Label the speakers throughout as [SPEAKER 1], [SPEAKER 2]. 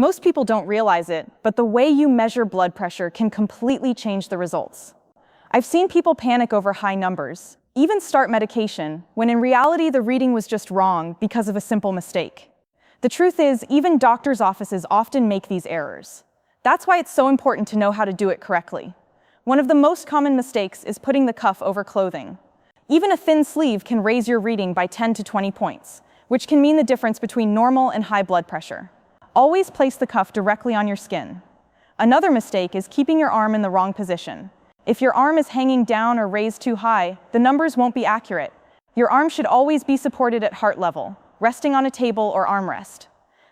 [SPEAKER 1] Most people don't realize it, but the way you measure blood pressure can completely change the results. I've seen people panic over high numbers, even start medication, when in reality the reading was just wrong because of a simple mistake. The truth is, even doctors' offices often make these errors. That's why it's so important to know how to do it correctly. One of the most common mistakes is putting the cuff over clothing. Even a thin sleeve can raise your reading by 10 to 20 points, which can mean the difference between normal and high blood pressure. Always place the cuff directly on your skin. Another mistake is keeping your arm in the wrong position. If your arm is hanging down or raised too high, the numbers won't be accurate. Your arm should always be supported at heart level, resting on a table or armrest.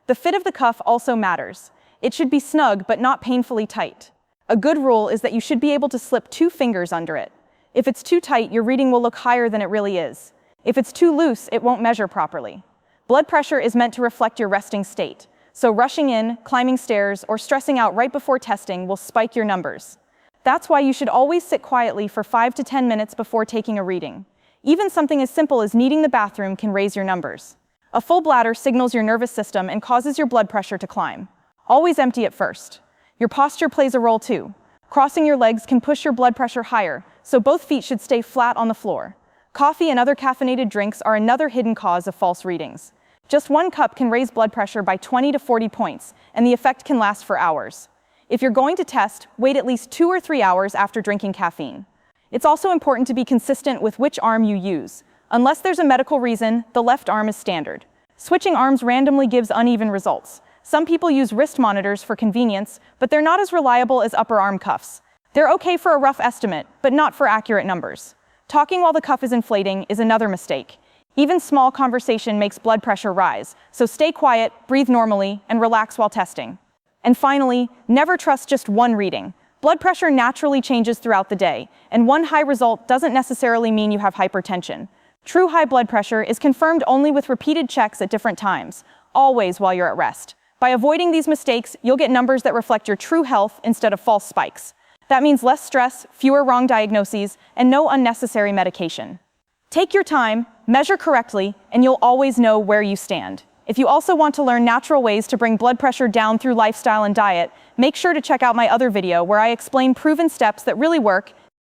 [SPEAKER 1] The fit of the cuff also matters. It should be snug but not painfully tight. A good rule is that you should be able to slip 2 fingers under it. If it's too tight, your reading will look higher than it really is. If it's too loose, it won't measure properly. Blood pressure is meant to reflect your resting state, so rushing in, climbing stairs, or stressing out right before testing will spike your numbers. That's why you should always sit quietly for 5 to 10 minutes before taking a reading. Even something as simple as needing the bathroom can raise your numbers. A full bladder signals your nervous system and causes your blood pressure to climb. Always empty it first. Your posture plays a role too. Crossing your legs can push your blood pressure higher, so both feet should stay flat on the floor. Coffee and other caffeinated drinks are another hidden cause of false readings. Just 1 cup can raise blood pressure by 20 to 40 points, and the effect can last for hours. If you're going to test, wait at least 2 or 3 hours after drinking caffeine. It's also important to be consistent with which arm you use. Unless there's a medical reason, the left arm is standard. Switching arms randomly gives uneven results. Some people use wrist monitors for convenience, but they're not as reliable as upper arm cuffs. They're okay for a rough estimate, but not for accurate numbers. Talking while the cuff is inflating is another mistake. Even small conversation makes blood pressure rise, so stay quiet, breathe normally, and relax while testing. And finally, never trust just one reading. Blood pressure naturally changes throughout the day, and one high result doesn't necessarily mean you have hypertension. True high blood pressure is confirmed only with repeated checks at different times, always while you're at rest. By avoiding these mistakes, you'll get numbers that reflect your true health instead of false spikes. That means less stress, fewer wrong diagnoses, and no unnecessary medication. Take your time, measure correctly, and you'll always know where you stand. If you also want to learn natural ways to bring blood pressure down through lifestyle and diet, make sure to check out my other video where I explain proven steps that really work